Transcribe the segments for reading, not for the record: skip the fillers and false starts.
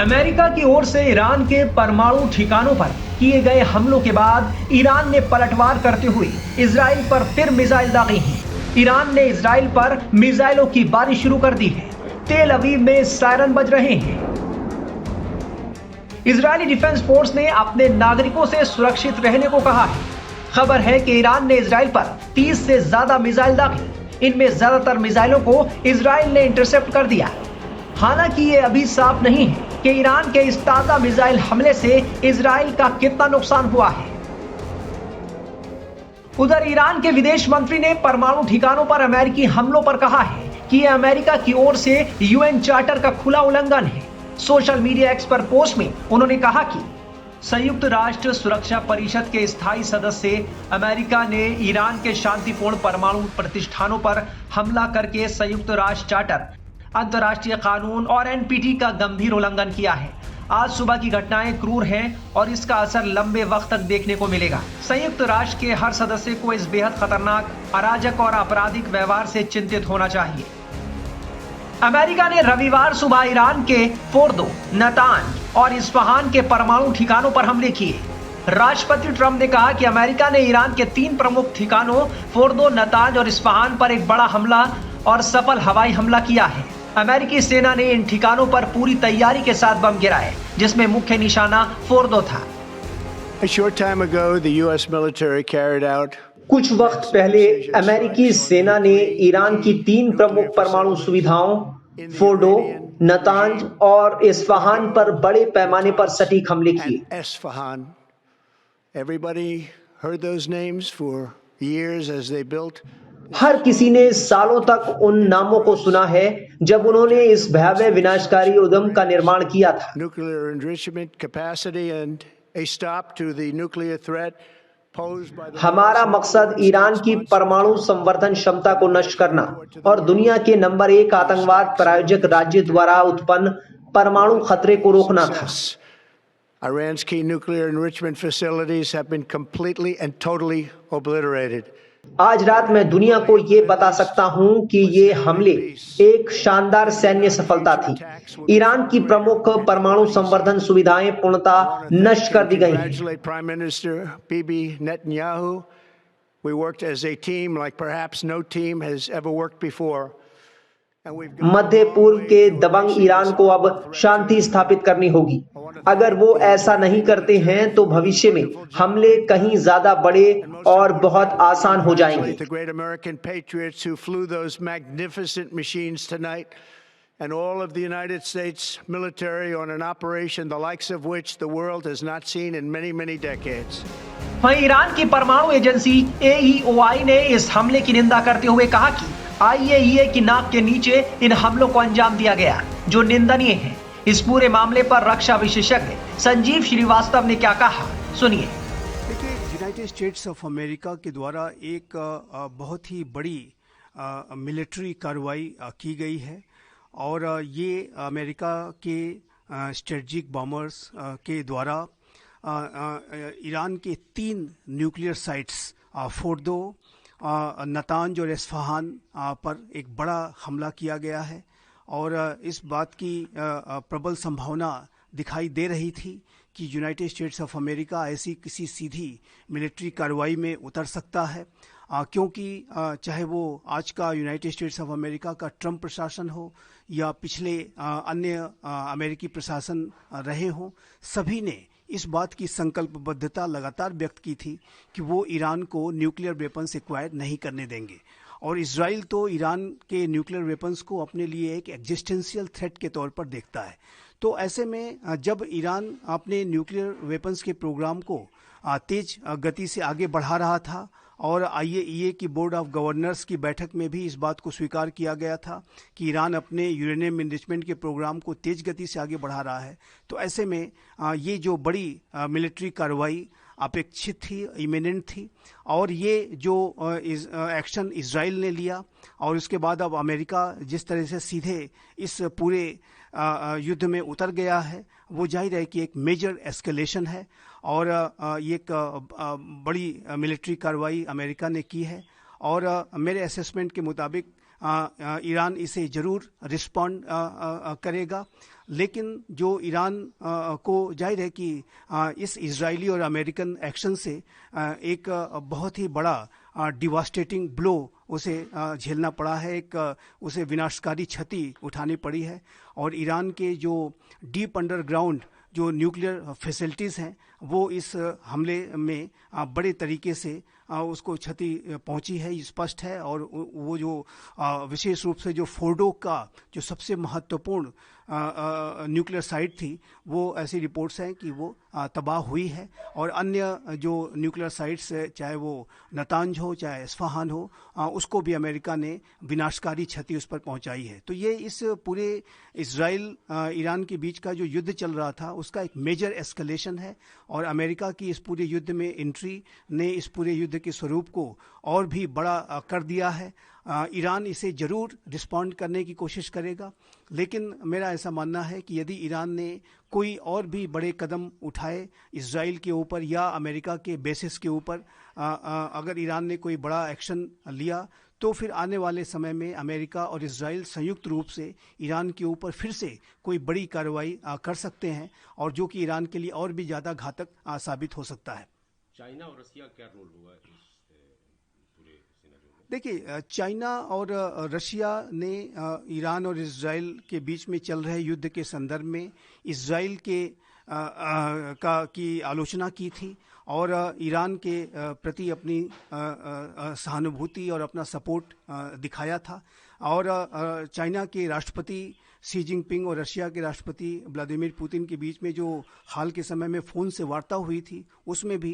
America की ओर से Iran के परमाणु ठिकानों पर किए गए हमलों के बाद ईरान ने पलटवार करते हुए इजराइल पर फिर मिसाइल दागे हैं। ईरान ने इजराइल पर मिसाइलों की बारिश शुरू कर दी है। तेल अवीव में सायरन बज रहे हैं। इजरायली डिफेंस फोर्स ने अपने नागरिकों से सुरक्षित रहने को कहा है। खबर है कि ईरान ने इजराइल पर 30 से ज्यादा मिसाइल दागे। इनमें ज्यादातर मिसाइलों को इजराइल ने इंटरसेप्ट कर दिया। हालांकि ये अभी साफ नहीं है कि ईरान के इस ताजा मिसाइल हमले से इजराइल का कितना नुकसान हुआ है। उधर ईरान के विदेश मंत्री ने परमाणु ठिकानों पर अमेरिकी हमलों पर कहा है कि यह अमेरिका की ओर से यूएन चार्टर का खुला उल्लंघन है। सोशल मीडिया एक्स पर पोस्ट में उन्होंने कहा कि संयुक्त राष्ट्र सुरक्षा परिषद के स्थायी सदस्य अमेरिका ने ईरान के शांतिपूर्ण परमाणु प्रतिष्ठानों पर हमला करके संयुक्त राष्ट्र चार्टर, अंतर्राष्ट्रीय कानून और एनपीटी का गंभीर उल्लंघन किया है। आज सुबह की घटनाएं क्रूर हैं और इसका असर लंबे वक्त तक देखने को मिलेगा। संयुक्त राष्ट्र के हर सदस्य को इस बेहद खतरनाक, अराजक और आपराधिक व्यवहार से चिंतित होना चाहिए। अमेरिका ने रविवार सुबह ईरान के फोर्दो, नतांज और इस्फहान के परमाणु ठिकानों पर हमले किए। राष्ट्रपति ट्रंप ने कहा कि अमेरिका ने ईरान के 3 प्रमुख ठिकानों फोर्दो, नतांज और इस्फहान पर एक बड़ा हमला और सफल हवाई हमला किया है। अमेरिकी सेना ने इन ठिकानों पर पूरी तैयारी के साथ बम गिराए, जिसमें मुख्य निशाना फोर्दो था। कुछ वक्त पहले अमेरिकी सेना ने ईरान की 3 प्रमुख परमाणु सुविधाओं फोर्डो, नतांज और इस्फहान पर बड़े पैमाने पर सटीक हमले किए। हर किसी ने सालों तक उन नामों को सुना है जब उन्होंने इस भयावह विनाशकारी उद्यम का निर्माण किया था। हमारा मकसद ईरान की परमाणु संवर्धन क्षमता को नष्ट करना और दुनिया के नंबर 1 आतंकवाद प्रायोजक राज्य द्वारा उत्पन्न परमाणु खतरे को रोकना था। Iran's key nuclear enrichment facilities have been completely and totally obliterated. आज रात मैं दुनिया को ये बता सकता हूं कि ये हमले एक शानदार सैन्य सफलता थी। ईरान की प्रमुख परमाणु संवर्धन सुविधाएं पूर्णतः नष्ट कर दी गई हैं। Prime Minister Bibi Netanyahu, we worked as a team like perhaps no team has ever worked before. मध्य पूर्व के दबंग ईरान को अब शांति स्थापित करनी होगी। अगर वो ऐसा नहीं करते हैं तो भविष्य में हमले कहीं ज्यादा बड़े और बहुत आसान हो जाएंगे। And all of the United States military on an operation the likes of which the world has not seen in many, many decades. वहीं ईरान की परमाणु एजेंसी AEOI ने इस हमले की निंदा करते हुए कहा कि IAEA की नाक के नीचे इन हमलों को अंजाम दिया गया, जो निंदनीय है। इस पूरे मामले पर रक्षा विशेषज्ञ संजीव श्रीवास्तव ने क्या कहा, सुनिए। देखिए, यूनाइटेड स्टेट्स ऑफ अमेरिका के द्वारा एक बहुत ही बड़ी मिलिट्री कार्रवाई की गई है और ये अमेरिका के स्ट्रेटजिक बॉम्बर्स के द्वारा ईरान के 3 न्यूक्लियर साइट्स फोर्दो, नतांज और इस्फहान पर एक बड़ा हमला किया गया है और इस बात की प्रबल संभावना दिखाई दे रही थी कि यूनाइटेड स्टेट्स ऑफ अमेरिका ऐसी किसी सीधी मिलिट्री कार्रवाई में उतर सकता है, क्योंकि चाहे वो आज का यूनाइटेड स्टेट्स ऑफ अमेरिका का ट्रंप प्रशासन हो या पिछले अन्य अमेरिकी प्रशासन रहे हों, सभी ने इस बात की संकल्पबद्धता लगातार व्यक्त की थी कि वो ईरान को न्यूक्लियर वेपन्स एक्वायर नहीं करने देंगे। और इजराइल तो ईरान के न्यूक्लियर वेपन्स को अपने लिए एक एग्जिस्टेंशियल थ्रेट के तौर पर देखता है। तो ऐसे में जब ईरान अपने न्यूक्लियर वेपन्स के प्रोग्राम को तेज गति से आगे बढ़ा रहा था और IAEA की बोर्ड ऑफ गवर्नर्स की बैठक में भी इस बात को स्वीकार किया गया था कि ईरान अपने यूरेनियम इनरिचमेंट के प्रोग्राम को तेज गति से आगे बढ़ा रहा है, तो ऐसे में ये जो बड़ी मिलिट्री कार्रवाई अपेक्षित थी, इमिनेंट थी और ये जो एक्शन इजराइल ने लिया और उसके बाद अब अमेरिका जिस तरह से सीधे इस पूरे युद्ध में उतर गया है, वो जाहिर है कि एक मेजर एस्केलेशन है और ये एक बड़ी मिलिट्री कार्रवाई अमेरिका ने की है और मेरे असेसमेंट के मुताबिक ईरान इसे जरूर रिस्पॉन्ड करेगा। लेकिन जो ईरान को जाहिर है कि इस इजरायली और अमेरिकन एक्शन से एक बहुत ही बड़ा डिवास्टेटिंग ब्लो उसे झेलना पड़ा है, उसे विनाशकारी क्षति उठानी पड़ी है। और ईरान के जो डीप अंडरग्राउंड जो न्यूक्लियर फैसिलिटीज़ हैं वो इस हमले में बड़े तरीके से उसको क्षति पहुंची है, स्पष्ट है। और वो जो विशेष रूप से जो फोर्डो का जो सबसे महत्वपूर्ण न्यूक्लियर साइट थी वो ऐसी रिपोर्ट्स हैं कि वो तबाह हुई है। और अन्य जो न्यूक्लियर साइट्स चाहे वो नतांज हो चाहे इस्फहान हो उसको भी अमेरिका ने विनाशकारी क्षति उस पर पहुंचाई है। तो ये इस पूरे इजराइल ईरान के बीच का जो युद्ध चल रहा था उसका एक मेजर एस्केलेशन है। और अमेरिका की इस पूरे युद्ध में एंट्री ने इस पूरे युद्ध के स्वरूप को और भी बड़ा कर दिया है। ईरान इसे जरूर रिस्पॉन्ड करने की कोशिश करेगा, लेकिन मेरा ऐसा मानना है कि यदि ईरान ने कोई और भी बड़े कदम उठाए इजराइल के ऊपर या अमेरिका के बेसिस के ऊपर, अगर ईरान ने कोई बड़ा एक्शन लिया तो फिर आने वाले समय में अमेरिका और इजराइल संयुक्त रूप से ईरान के ऊपर फिर से कोई बड़ी कार्रवाई कर सकते हैं, और जो कि ईरान के लिए और भी ज़्यादा घातक साबित हो सकता है। चाइना और रशिया क्या रोल होगा इस पूरे सिनेरियो में? देखिए, चाइना और रशिया ने ईरान और इजराइल के बीच में चल रहे युद्ध के संदर्भ में इजराइल के की आलोचना की थी और ईरान के प्रति अपनी सहानुभूति और अपना सपोर्ट दिखाया था। और चाइना के राष्ट्रपति शी जिनपिंग और रशिया के राष्ट्रपति व्लादिमीर पुतिन के बीच में जो हाल के समय में फ़ोन से वार्ता हुई थी उसमें भी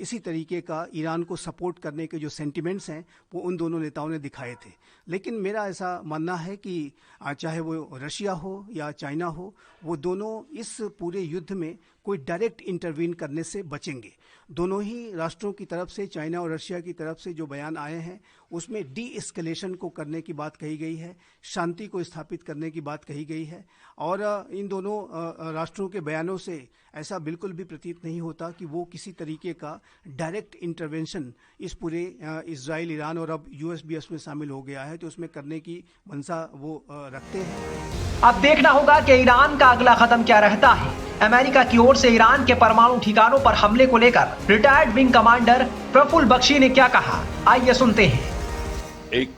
इसी तरीके का ईरान को सपोर्ट करने के जो सेंटिमेंट्स हैं वो उन दोनों नेताओं ने दिखाए थे। लेकिन मेरा ऐसा मानना है कि चाहे वो रशिया हो या चाइना हो, वो दोनों इस पूरे युद्ध में कोई डायरेक्ट इंटरवीन करने से बचेंगे। दोनों ही राष्ट्रों की तरफ से, चाइना और रशिया की तरफ से जो बयान आए हैं उसमें डी एस्केलेशन को करने की बात कही गई है, शांति को स्थापित करने की बात कही गई है। और इन दोनों राष्ट्रों के बयानों से ऐसा बिल्कुल भी प्रतीत नहीं होता कि वो किसी तरीके का डायरेक्ट इंटरवेंशन इस पूरे इजराइल, ईरान और अब यूएस भी इसमें शामिल हो गया है तो उसमें करने की मंशा वो रखते हैं। अब देखना होगा कि ईरान का अगला कदम क्या रहता है। अमेरिका की ओर से ईरान के परमाणु ठिकानों पर हमले को लेकर retired wing commander Prafulla Bakshi ने क्या कहा, आइए सुनते हैं। एक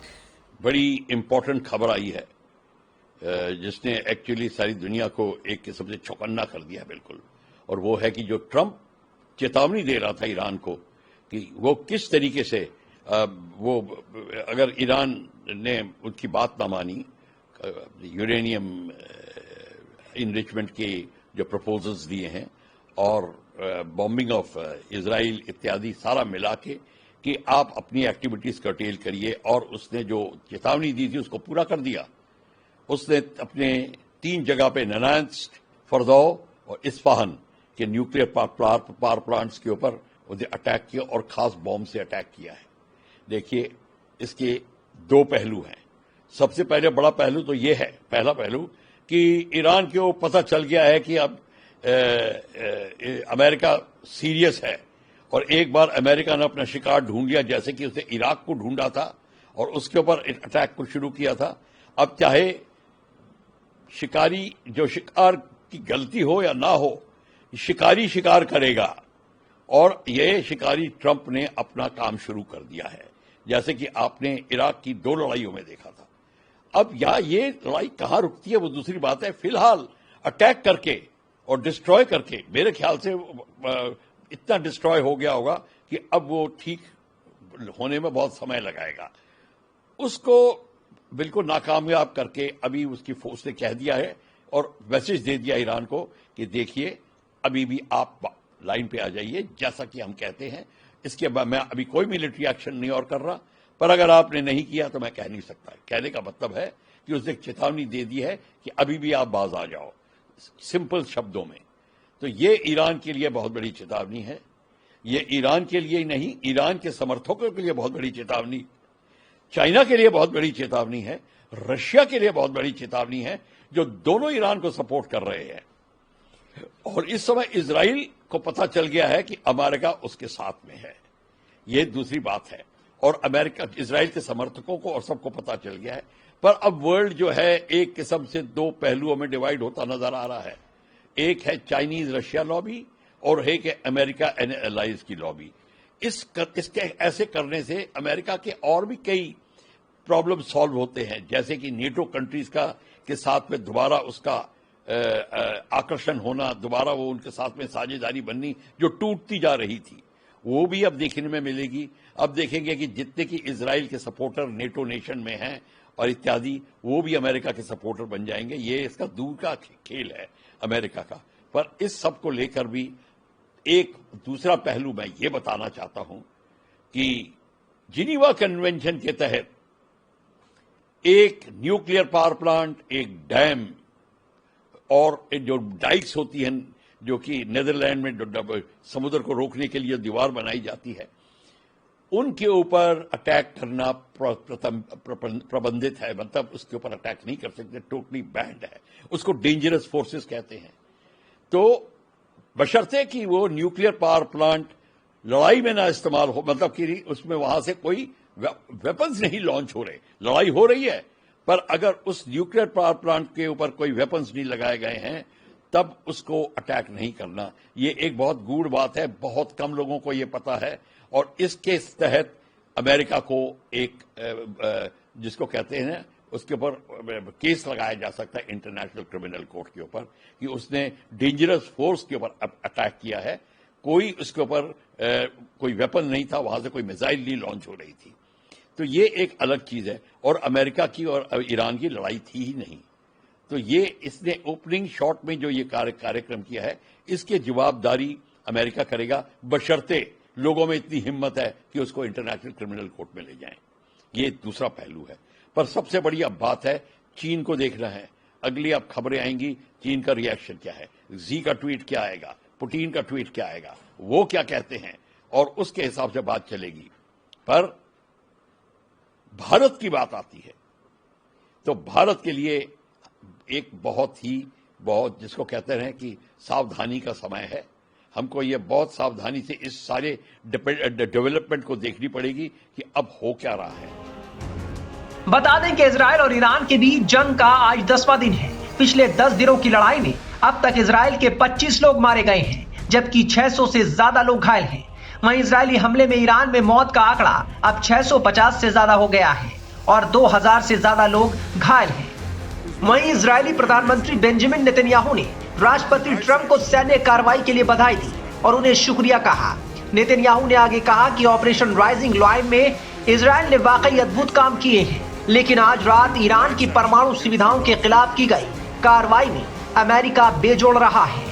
बड़ी इंपॉर्टेंट खबर आई है जिसने एक्चुअली सारी दुनिया को एक किस्म से चौकन्ना कर दिया बिल्कुल, और वो है कि जो ट्रंप चेतावनी दे रहा था ईरान को कि वो किस तरीके से वो अगर ईरान ने उनकी बात ना मानी, यूरेनियम इनरिचमेंट के जो प्रपोजल्स दिए हैं और बॉम्बिंग ऑफ इजराइल इत्यादि सारा मिला के कि आप अपनी एक्टिविटीज कर्टेल करिए, और उसने जो चेतावनी दी थी उसको पूरा कर दिया। उसने अपने 3 जगह पे ननांस्क, फरदौ और इस्फहान के न्यूक्लियर पावर प्लांट्स के ऊपर उन्हें अटैक किया और खास बॉम्ब से अटैक किया है। देखिए, इसके 2 पहलू हैं। सबसे पहले बड़ा पहलू तो ये है, पहला पहलू कि ईरान को पता चल गया है कि अब अमेरिका सीरियस है, और एक बार अमेरिका ने अपना शिकार ढूंढ लिया, जैसे कि उसने इराक को ढूंढा था और उसके ऊपर अटैक को शुरू किया था। अब चाहे शिकारी जो शिकार की गलती हो या ना हो, शिकारी शिकार करेगा, और ये शिकारी ट्रंप ने अपना काम शुरू कर दिया है, जैसे कि आपने इराक की 2 लड़ाइयों में देखा था। अब ये लड़ाई कहां रुकती है वो दूसरी बात है। फिलहाल अटैक करके और डिस्ट्रॉय करके मेरे ख्याल से इतना डिस्ट्रॉय हो गया होगा कि अब वो ठीक होने में बहुत समय लगाएगा। उसको बिल्कुल नाकामयाब करके अभी उसकी फोर्स ने कह दिया है और मैसेज दे दिया ईरान को कि देखिए अभी भी आप लाइन पे आ जाइए, जैसा कि हम कहते हैं। इसके बाद मैं अभी कोई मिलिट्री एक्शन नहीं और कर रहा, पर अगर आपने नहीं किया तो मैं कह नहीं सकता। कहने का मतलब है कि उसने चेतावनी दे दी है कि अभी भी आप बाज आ जाओ, सिंपल शब्दों में। तो ये ईरान के लिए बहुत बड़ी चेतावनी है। ये ईरान के लिए ही नहीं, ईरान के समर्थकों के लिए बहुत बड़ी चेतावनी, चाइना के लिए बहुत बड़ी चेतावनी है, रशिया के लिए बहुत बड़ी चेतावनी है, जो दोनों ईरान को सपोर्ट कर रहे हैं। और इस समय इजराइल को पता चल गया है कि अमेरिका उसके साथ में है। ये दूसरी बात है। और अमेरिका इजराइल के समर्थकों को और सबको पता चल गया है। पर अब वर्ल्ड जो है एक किस्म से दो पहलुओं में डिवाइड होता नजर आ रहा है। एक है चाइनीज रशिया लॉबी और एक है अमेरिका एंड एलाइज की लॉबी। इसके ऐसे करने से अमेरिका के और भी कई प्रॉब्लम सॉल्व होते हैं, जैसे कि नेटो कंट्रीज के साथ में दोबारा उसका आकर्षण होना, दोबारा वो उनके साथ में साझेदारी बननी जो टूटती जा रही थी, वो भी अब देखने में मिलेगी। अब देखेंगे कि जितने की इजराइल के सपोर्टर नेटो नेशन में हैं और इत्यादि, वो भी अमेरिका के सपोर्टर बन जाएंगे। ये इसका दूर का खेल है अमेरिका का। पर इस सब को लेकर भी एक दूसरा पहलू मैं ये बताना चाहता हूं कि जिनीवा कन्वेंशन के तहत एक न्यूक्लियर पावर प्लांट, एक डैम और जो डाइक्स होती हैं जो कि नेदरलैंड में समुद्र को रोकने के लिए दीवार बनाई जाती है, उनके ऊपर अटैक करना प्रबंधित है। मतलब उसके ऊपर अटैक नहीं कर सकते, टोटली बैंड है। उसको डेंजरस फोर्सेस कहते हैं। तो बशर्ते कि वो न्यूक्लियर पावर प्लांट लड़ाई में ना इस्तेमाल हो, मतलब कि उसमें वहां से कोई वेपन्स नहीं लॉन्च हो रहे। लड़ाई हो रही है, पर अगर उस न्यूक्लियर पावर प्लांट के ऊपर कोई वेपन्स नहीं लगाए गए हैं, तब उसको अटैक नहीं करना। ये एक बहुत गूढ़ बात है, बहुत कम लोगों को ये पता है। और इसके तहत अमेरिका को एक जिसको कहते हैं उसके ऊपर केस लगाया जा सकता है इंटरनेशनल क्रिमिनल कोर्ट के ऊपर कि उसने डेंजरस फोर्स के ऊपर अटैक किया है। कोई उसके ऊपर कोई वेपन नहीं था, वहां से कोई मिसाइल नहीं लॉन्च हो रही थी। तो ये एक अलग चीज है। और अमेरिका की और ईरान की लड़ाई थी ही नहीं। तो ये इसने ओपनिंग शॉट में जो ये कार्यक्रम किया है, इसकी जवाबदारी अमेरिका करेगा, बशर्ते लोगों में इतनी हिम्मत है कि उसको इंटरनेशनल क्रिमिनल कोर्ट में ले जाएं। ये दूसरा पहलू है। पर सबसे बड़ी अब बात है चीन को देखना है। अगली अब खबरें आएंगी, चीन का रिएक्शन क्या है, जी का ट्वीट क्या आएगा, पुतिन का ट्वीट क्या आएगा, वो क्या कहते हैं, और उसके हिसाब से बात चलेगी। पर भारत की बात आती है तो भारत के लिए एक बहुत जिसको कहते हैं कि सावधानी का समय है। हमको ये बहुत सावधानी से इस सारे डेवलपमेंट को देखनी पड़ेगी कि अब हो क्या रहा है। बता दें कि इजराइल और ईरान के बीच जंग का आज 10वां दिन है। पिछले 10 दिनों की लड़ाई में अब तक इजराइल के 25 लोग मारे गए हैं, जबकि 600 से ज्यादा लोग घायल हैं। वहीं इजरायली हमले में ईरान में मौत का आंकड़ा अब 650 से ज्यादा हो गया है और 2000 से ज्यादा लोग घायल हैं। वहीं इजरायली प्रधानमंत्री बेंजामिन नेतन्याहू ने राष्ट्रपति ट्रंप को सैन्य कार्रवाई के लिए बधाई दी और उन्हें शुक्रिया कहा। नेतन्याहू ने आगे कहा कि ऑपरेशन राइजिंग लायन में इजराइल ने वाकई अद्भुत काम किए हैं, लेकिन आज रात ईरान की परमाणु सुविधाओं के खिलाफ की गई कार्रवाई में अमेरिका बेजोड़ रहा है।